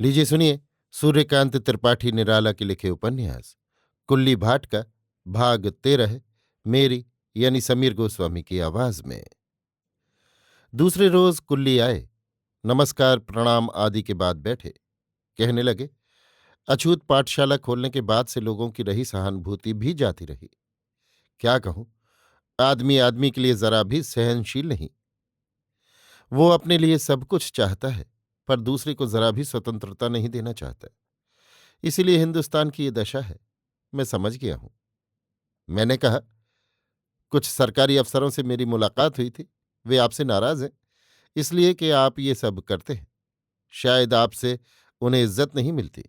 लीजिए सुनिए। सूर्यकांत त्रिपाठी निराला के लिखे उपन्यास कुल्ली भाट का भाग 13 मेरी यानी समीर गोस्वामी की आवाज में। दूसरे रोज कुल्ली आए। नमस्कार प्रणाम आदि के बाद बैठे। कहने लगे, अछूत पाठशाला खोलने के बाद से लोगों की रही सहानुभूति भी जाती रही। क्या कहूं, आदमी आदमी के लिए जरा भी सहनशील नहीं। वो अपने लिए सब कुछ चाहता है, पर दूसरे को जरा भी स्वतंत्रता नहीं देना चाहता। इसीलिए हिंदुस्तान की ये दशा है। मैं समझ गया हूं। मैंने कहा, कुछ सरकारी अफसरों से मेरी मुलाकात हुई थी। वे आपसे नाराज हैं, इसलिए कि आप ये सब करते हैं। शायद आपसे उन्हें इज्जत नहीं मिलती।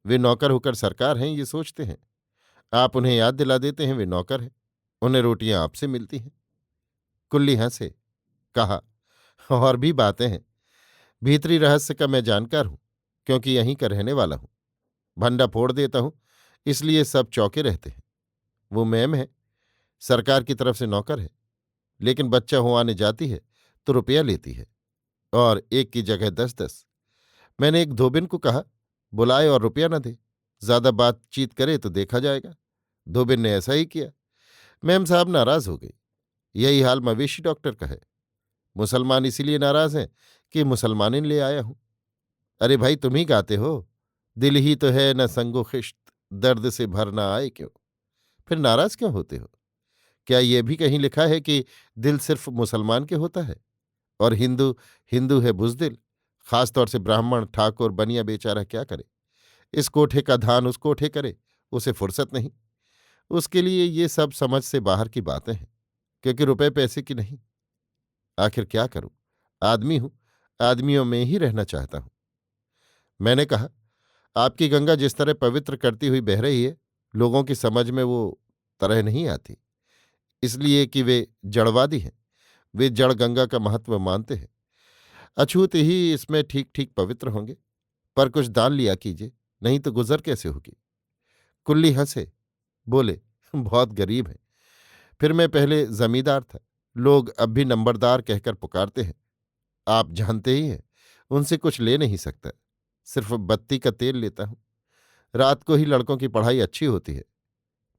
वे नौकर होकर सरकार हैं, ये सोचते हैं। आप उन्हें याद दिला देते हैं वे नौकर हैं, उन्हें रोटियां आपसे मिलती हैं। कुल्ली हंसे। कहा, और भी बातें हैं। भीतरी रहस्य का मैं जानकार हूं, क्योंकि यहीं का रहने वाला हूं। भंडा फोड़ देता हूं, इसलिए सब चौके रहते हैं। वो मैम है, सरकार की तरफ से नौकर है, लेकिन बच्चा हो आने जाती है तो रुपया लेती है, और एक की जगह 10-10। मैंने एक धोबिन को कहा, बुलाए और रुपया न दे, ज्यादा बातचीत करे तो देखा जाएगा। धोबिन ने ऐसा ही किया। मैम साहब नाराज हो गई। यही हाल मवेशी डॉक्टर का है। मुसलमान इसीलिए नाराज हैं कि मुसलमानिन ले आया हूं। अरे भाई, तुम ही गाते हो, दिल ही तो है न संगो खिश्त, दर्द से भर ना आए क्यों। फिर नाराज क्यों होते हो? क्या ये भी कहीं लिखा है कि दिल सिर्फ मुसलमान के होता है, और हिंदू हिंदू है बुजदिल? खासतौर से ब्राह्मण, ठाकुर, बनिया बेचारा क्या करे? इस कोठे का धान उस कोठे करे, उसे फुर्सत नहीं। उसके लिए ये सब समझ से बाहर की बातें हैं, क्योंकि रुपए पैसे की नहीं। आखिर क्या करूं? आदमी हूं, आदमियों में ही रहना चाहता हूं। मैंने कहा, आपकी गंगा जिस तरह पवित्र करती हुई बह रही है, लोगों की समझ में वो तरह नहीं आती, इसलिए कि वे जड़वादी हैं। वे जड़ गंगा का महत्व मानते हैं। अछूत ही इसमें ठीक ठीक पवित्र होंगे। पर कुछ दान लिया कीजिए, नहीं तो गुजर कैसे होगी? कुल्ली हंसे। बोले, बहुत गरीब हैं। फिर मैं पहले जमींदार था, लोग अब भी नंबरदार कहकर पुकारते हैं। आप जानते ही हैं, उनसे कुछ ले नहीं सकता। सिर्फ बत्ती का तेल लेता हूं। रात को ही लड़कों की पढ़ाई अच्छी होती है,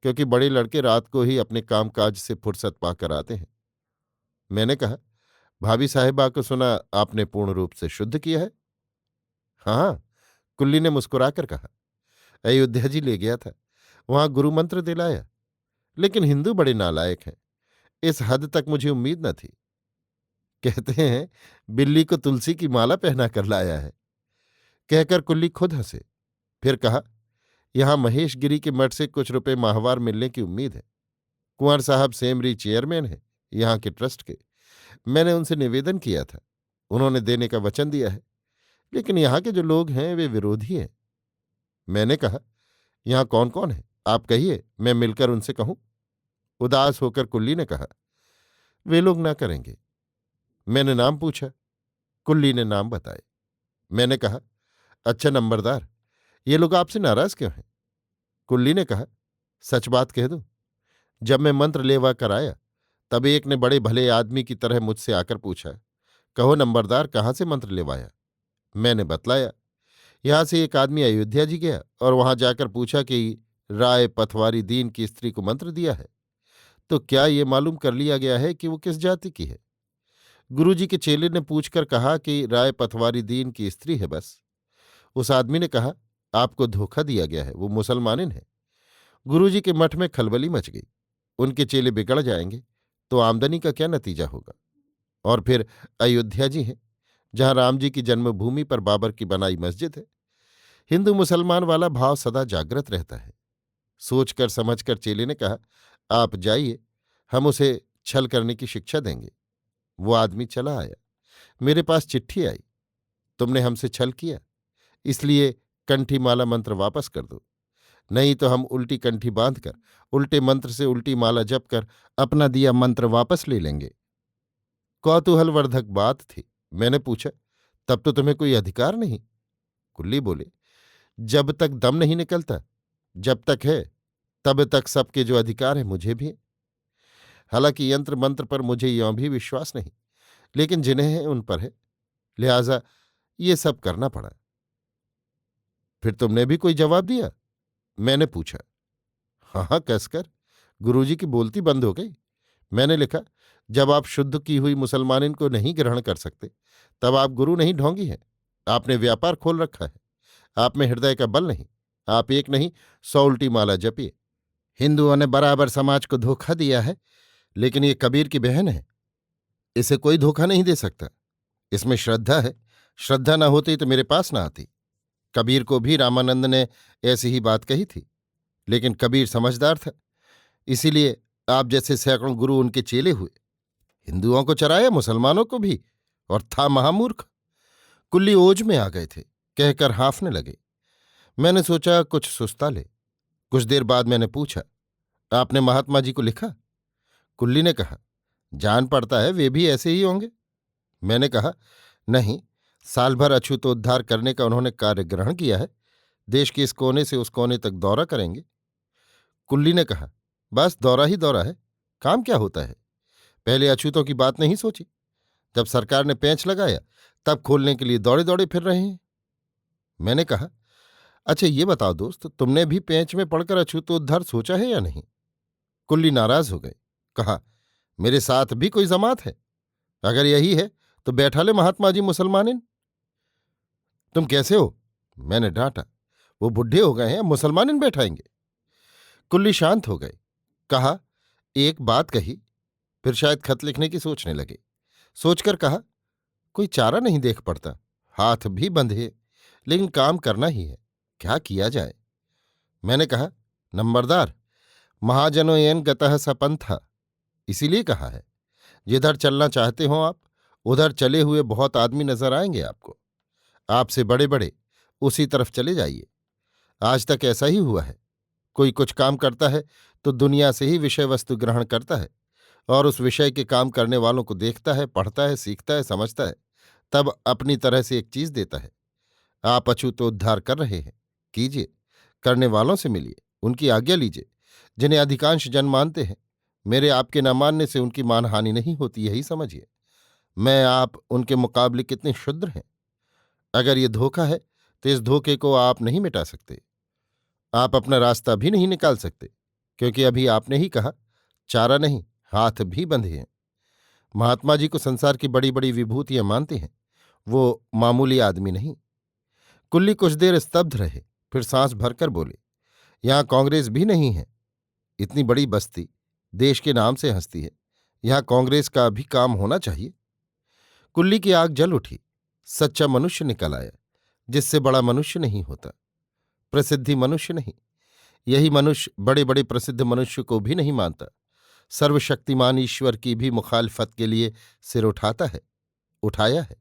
क्योंकि बड़े लड़के रात को ही अपने कामकाज से फुर्सत पाकर आते हैं। मैंने कहा, भाभी साहिबा को सुना आपने पूर्ण रूप से शुद्ध किया है? हाँ, कुल्ली ने मुस्कुराकर कहा। अयोध्या जी ले गया था, वहां गुरु मंत्र दिलाया। लेकिन हिंदू बड़े नालायक हैं, इस हद तक मुझे उम्मीद न थी। कहते हैं, बिल्ली को तुलसी की माला पहना कर लाया है। कहकर कुल्ली खुद हंसे। फिर कहा, यहां महेश गिरी के मठ से कुछ रुपए माहवार मिलने की उम्मीद है। कुंवर साहब सेमरी चेयरमैन हैं यहां के ट्रस्ट के। मैंने उनसे निवेदन किया था, उन्होंने देने का वचन दिया है। लेकिन यहाँ के जो लोग हैं वे विरोधी हैं। मैंने कहा, यहाँ कौन कौन है, आप कहिए, मैं मिलकर उनसे कहूं। उदास होकर कुल्ली ने कहा, वे लोग ना करेंगे। मैंने नाम पूछा। कुल्ली ने नाम बताए। मैंने कहा, अच्छा नंबरदार, ये लोग आपसे नाराज क्यों हैं? कुल्ली ने कहा, सच बात कह दूं, जब मैं मंत्र लेवा कर आया, तब एक ने बड़े भले आदमी की तरह मुझसे आकर पूछा, कहो नंबरदार, कहाँ से मंत्र लेवाया? मैंने बतलाया। यहां से एक आदमी अयोध्या जी गया और वहां जाकर पूछा कि राय पथवारी दीन की स्त्री को मंत्र दिया है, तो क्या ये मालूम कर लिया गया है कि वो किस जाति की है? गुरुजी के चेले ने पूछकर कहा कि राय पथवारी दीन की स्त्री है बस। उस आदमी ने कहा, आपको धोखा दिया गया है, वो मुसलमानिन है। गुरुजी के मठ में खलबली मच गई। उनके चेले बिगड़ जाएंगे तो आमदनी का क्या नतीजा होगा? और फिर अयोध्या जी हैं, जहां राम जी की जन्मभूमि पर बाबर की बनाई मस्जिद है। हिंदू मुसलमान वाला भाव सदा जागृत रहता है। सोचकर समझकर चेले ने कहा, आप जाइए, हम उसे छल करने की शिक्षा देंगे। वो आदमी चला आया। मेरे पास चिट्ठी आई, तुमने हमसे छल किया, इसलिए कंठी माला मंत्र वापस कर दो, नहीं तो हम उल्टी कंठी बांधकर उल्टे मंत्र से उल्टी माला जप कर अपना दिया मंत्र वापस ले लेंगे। कौतूहलवर्धक बात थी। मैंने पूछा, तब तो तुम्हें कोई अधिकार नहीं? कुल्ली बोले, जब तक दम नहीं निकलता, जब तक है तब तक सबके जो अधिकार है मुझे भी है। हालांकि यंत्र मंत्र पर मुझे यों भी विश्वास नहीं, लेकिन जिन्हें है उन पर है, लिहाजा ये सब करना पड़ा। फिर तुमने भी कोई जवाब दिया? मैंने पूछा। हाँ हाँ कसकर। गुरुजी की बोलती बंद हो गई। मैंने लिखा, जब आप शुद्ध की हुई मुसलमानिन को नहीं ग्रहण कर सकते तब आप गुरु नहीं ढोंगी हैं। आपने व्यापार खोल रखा है। आप में हृदय का बल नहीं। आप एक नहीं 100 उल्टी माला जपिए। हिंदुओं ने बराबर समाज को धोखा दिया है, लेकिन ये कबीर की बहन है, इसे कोई धोखा नहीं दे सकता। इसमें श्रद्धा है। श्रद्धा न होती तो मेरे पास ना आती। कबीर को भी रामानंद ने ऐसी ही बात कही थी, लेकिन कबीर समझदार था, इसीलिए आप जैसे सैकड़ों गुरु उनके चेले हुए। हिंदुओं को चराया, मुसलमानों को भी, और था महामूर्ख। कुल्ली ओज में आ गए थे, कहकर हाँफने लगे। मैंने सोचा कुछ सुस्ता ले। कुछ देर बाद मैंने पूछा, आपने महात्मा जी को लिखा? कुल्ली ने कहा, जान पड़ता है वे भी ऐसे ही होंगे। मैंने कहा, नहीं, साल भर अछूतोद्धार करने का उन्होंने कार्य ग्रहण किया है। देश के इस कोने से उस कोने तक दौरा करेंगे। कुल्ली ने कहा, बस दौरा ही दौरा है, काम क्या होता है? पहले अछूतों की बात नहीं सोची? जब सरकार ने पेंच लगाया तब खोलने के लिए दौड़े दौड़े फिर रहे हैं। मैंने कहा, अच्छा ये बताओ दोस्त, तुमने भी पेंच में पड़कर अछूतोद्धार सोचा है या नहीं? कुल्ली नाराज हो गए। कहा, मेरे साथ भी कोई जमात है? अगर यही है तो बैठा ले महात्मा जी मुसलमानिन। तुम कैसे हो? मैंने डांटा। वो बुढ़े हो गए हैं, मुसलमानिन बैठाएंगे? कुल्ली शांत हो गए। कहा, एक बात कही, फिर शायद खत लिखने की सोचने लगे। सोचकर कहा, कोई चारा नहीं देख पड़ता। हाथ भी बंधे, लेकिन काम करना ही है, क्या किया जाए? मैंने कहा, नंबरदार, महाजनो येन गतः सपंथा, इसीलिए कहा है। जिधर चलना चाहते हो आप, उधर चले हुए बहुत आदमी नजर आएंगे आपको। आपसे बड़े बड़े, उसी तरफ चले जाइए। आज तक ऐसा ही हुआ है। कोई कुछ काम करता है तो दुनिया से ही विषय वस्तु ग्रहण करता है और उस विषय के काम करने वालों को देखता है, पढ़ता है, सीखता है, समझता है, तब अपनी तरह से एक चीज देता है। आप अछूतोद्धार कर रहे हैं, कीजिए। करने वालों से मिलिए, उनकी आज्ञा लीजिए, जिन्हें अधिकांश जन मानते हैं। मेरे आपके न मानने से उनकी मानहानि नहीं होती, यही समझिए। मैं आप उनके मुकाबले कितने क्षुद्र हैं। अगर ये धोखा है तो इस धोखे को आप नहीं मिटा सकते। आप अपना रास्ता भी नहीं निकाल सकते, क्योंकि अभी आपने ही कहा, चारा नहीं, हाथ भी बंधे हैं। महात्मा जी को संसार की बड़ी बड़ी विभूतियां मानते हैं, वो मामूली आदमी नहीं। कुल्ली कुछ देर स्तब्ध रहे, फिर सांस भरकर बोले, यहां कांग्रेस भी नहीं है। इतनी बड़ी बस्ती देश के नाम से हंसती है, यहां कांग्रेस का भी काम होना चाहिए। कुल्ली की आग जल उठी। सच्चा मनुष्य निकल आया, जिससे बड़ा मनुष्य नहीं होता। प्रसिद्धि मनुष्य नहीं। यही मनुष्य बड़े बड़े प्रसिद्ध मनुष्य को भी नहीं मानता। सर्वशक्तिमान ईश्वर की भी मुखालफत के लिए सिर उठाता है, उठाया है।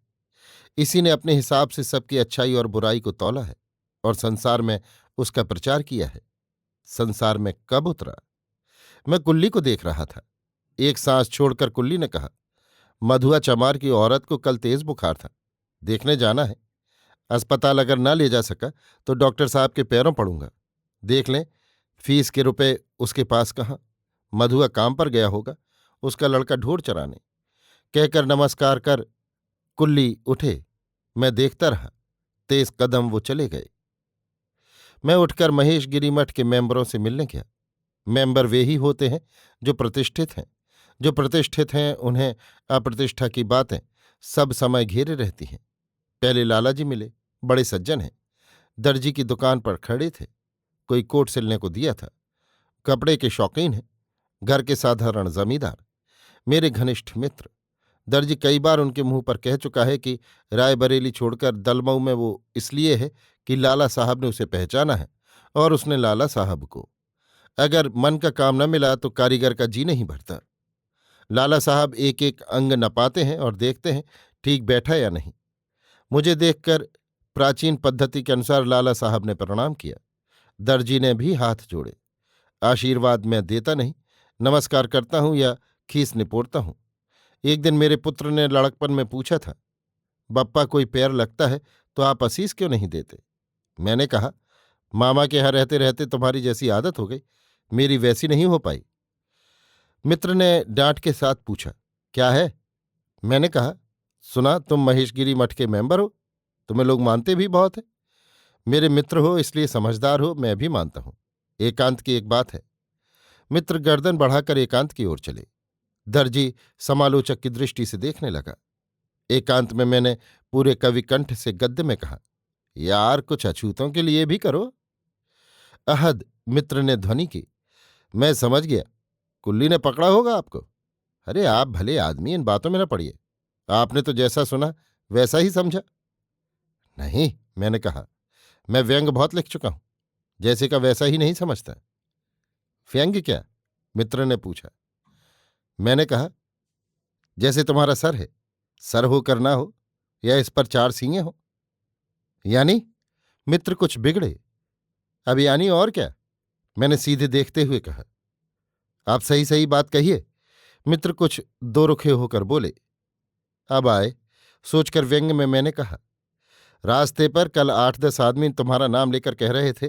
इसी ने अपने हिसाब से सबकी अच्छाई और बुराई को तौला है और संसार में उसका प्रचार किया है। संसार में कब उतरा? मैं कुल्ली को देख रहा था। एक सांस छोड़कर कुल्ली ने कहा, मधुआ चमार की औरत को कल तेज बुखार था, देखने जाना है। अस्पताल अगर ना ले जा सका तो डॉक्टर साहब के पैरों पड़ूंगा। देख लें, फीस के रुपए उसके पास कहाँ। मधुआ काम पर गया होगा, उसका लड़का ढोर चराने। कहकर नमस्कार कर कुल्ली उठे। मैं देखता रहा, तेज कदम वो चले गए। मैं उठकर महेशगिरी मठ के मेंबरों से मिलने गया। मेंबर वे ही होते हैं जो प्रतिष्ठित हैं। जो प्रतिष्ठित हैं उन्हें अप्रतिष्ठा की बातें सब समय घेरे रहती हैं। पहले लालाजी मिले, बड़े सज्जन हैं। दर्जी की दुकान पर खड़े थे, कोई कोट सिलने को दिया था। कपड़े के शौकीन हैं, घर के साधारण जमींदार, मेरे घनिष्ठ मित्र। दर्जी कई बार उनके मुंह पर कह चुका है कि रायबरेली छोड़कर दलमऊ में वो इसलिए है कि लाला साहब ने उसे पहचाना है और उसने लाला साहब को। अगर मन का काम न मिला तो कारीगर का जी नहीं भरता। लाला साहब एक एक अंग नपाते हैं और देखते हैं ठीक बैठा या नहीं। मुझे देखकर प्राचीन पद्धति के अनुसार लाला साहब ने प्रणाम किया। दर्जी ने भी हाथ जोड़े। आशीर्वाद मैं देता नहीं, नमस्कार करता हूं या खीस निपोड़ता हूं। एक दिन मेरे पुत्र ने लड़कपन में पूछा था, बप्पा कोई पैर लगता है तो आप असीस क्यों नहीं देते? मैंने कहा, मामा के यहां रहते रहते तुम्हारी जैसी आदत हो गई, मेरी वैसी नहीं हो पाई। मित्र ने डांट के साथ पूछा, क्या है? मैंने कहा, सुना तुम महेशगिरी मठ के मेंबर हो, तुम्हें लोग मानते भी बहुत है। मेरे मित्र हो इसलिए समझदार हो, मैं भी मानता हूं। एकांत की एक बात है। मित्र गर्दन बढ़ाकर एकांत की ओर चले। दर्जी समालोचक की दृष्टि से देखने लगा। एकांत में मैंने पूरे कवि कंठ से गद्य में कहा, यार कुछ अछूतों के लिए भी करो। अहद, मित्र ने ध्वनि की। मैं समझ गया, कुल्ली ने पकड़ा होगा आपको। अरे आप भले आदमी, इन बातों में न पड़िए। आपने तो जैसा सुना वैसा ही समझा। नहीं, मैंने कहा, मैं व्यंग बहुत लिख चुका हूं, जैसे का वैसा ही नहीं समझता। व्यंग क्या? मित्र ने पूछा। मैंने कहा, जैसे तुम्हारा सर है, सर होकर ना हो, या इस पर चार सींगे हो। यानी? मित्र कुछ बिगड़े। अब यानी और क्या? मैंने सीधे देखते हुए कहा। आप सही सही बात कहिए। मित्र कुछ दो रुखे होकर बोले। अब आए सोचकर व्यंग में मैंने कहा, रास्ते पर कल 8-10 आदमी तुम्हारा नाम लेकर कह रहे थे,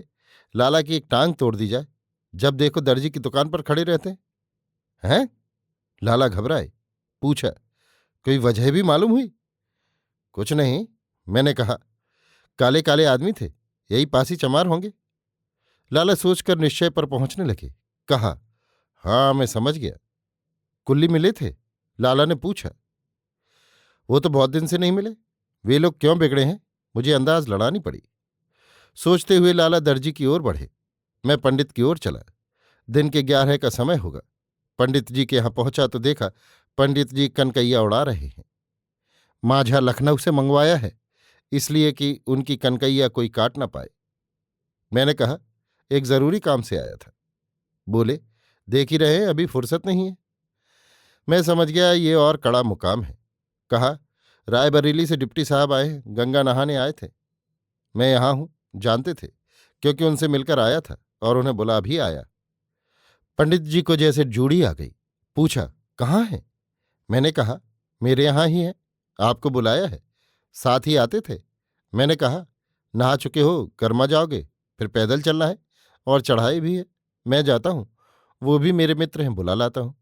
लाला की एक टांग तोड़ दी जाए। जब देखो दर्जी की दुकान पर खड़े रहते हैं। लाला घबराए। पूछा, कोई वजह भी मालूम हुई? कुछ नहीं, मैंने कहा, काले काले आदमी थे, यही पासी चमार होंगे। लाला सोचकर निश्चय पर पहुंचने लगे। कहा, हाँ मैं समझ गया। कुल्ली मिले थे? लाला ने पूछा। वो तो बहुत दिन से नहीं मिले। वे लोग क्यों बिगड़े हैं, मुझे अंदाज लड़ानी पड़ी। सोचते हुए लाला दर्जी की ओर बढ़े। मैं पंडित की ओर चला। दिन के 11 का समय होगा। पंडित जी के यहां पहुंचा तो देखा पंडित जी कनकैया उड़ा रहे हैं। माझा लखनऊ से मंगवाया है, इसलिए कि उनकी कनकैया कोई काट ना पाए। मैंने कहा, एक जरूरी काम से आया था। बोले, देख ही रहे हैं अभी फुर्सत नहीं है। मैं समझ गया ये और कड़ा मुकाम है। कहा, रायबरेली से डिप्टी साहब आए हैं, गंगा नहाने आए थे। मैं यहां हूं जानते थे, क्योंकि उनसे मिलकर आया था और उन्हें बुला भी आया। पंडित जी को जैसे जूड़ी आ गई। पूछा, कहाँ हैं? मैंने कहा, मेरे यहां ही हैं, आपको बुलाया है, साथ ही आते थे। मैंने कहा, नहा चुके हो, कर्मा जाओगे, फिर पैदल चलना है और चढ़ाई भी है। मैं जाता हूं, वो भी मेरे मित्र हैं, बुला लाता हूं।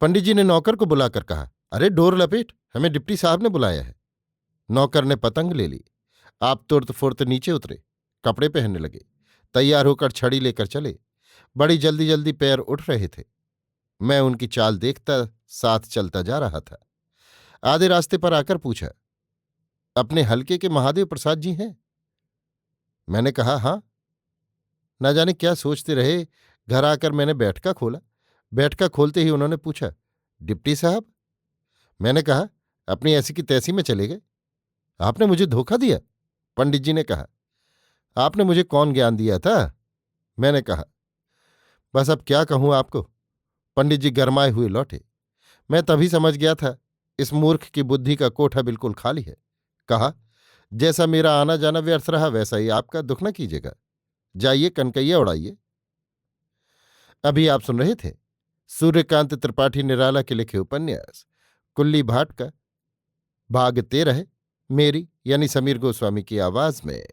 पंडित जी ने नौकर को बुलाकर कहा, अरे डोर लपेट, हमें डिप्टी साहब ने बुलाया है। नौकर ने पतंग ले ली। आप तुरत फुर्त नीचे उतरे, कपड़े पहनने लगे, तैयार होकर छड़ी लेकर चले। बड़ी जल्दी जल्दी पैर उठ रहे थे। मैं उनकी चाल देखता साथ चलता जा रहा था। आधे रास्ते पर आकर पूछा, अपने हलके के महादेव प्रसाद जी हैं? मैंने कहा, हाँ। न जाने क्या सोचते रहे, घर आकर मैंने बैठका खोला। बैठका खोलते ही उन्होंने पूछा, डिप्टी साहब? मैंने कहा, अपनी ऐसी की तैसी में चले गए। आपने मुझे धोखा दिया। पंडित जी ने कहा, आपने मुझे कौन ज्ञान दिया था? मैंने कहा, बस अब क्या कहूं आपको। पंडित जी गरमाए हुए लौटे। मैं तभी समझ गया था इस मूर्ख की बुद्धि का कोठा बिल्कुल खाली है। कहा, जैसा मेरा आना जाना व्यर्थ रहा वैसा ही आपका, दुख न कीजिएगा। जाइए कनकैया उड़ाइए। अभी आप सुन रहे थे सूर्यकांत त्रिपाठी निराला के लिखे उपन्यास कुल्ली भाट का भाग 13, मेरी यानी समीर गोस्वामी की आवाज में।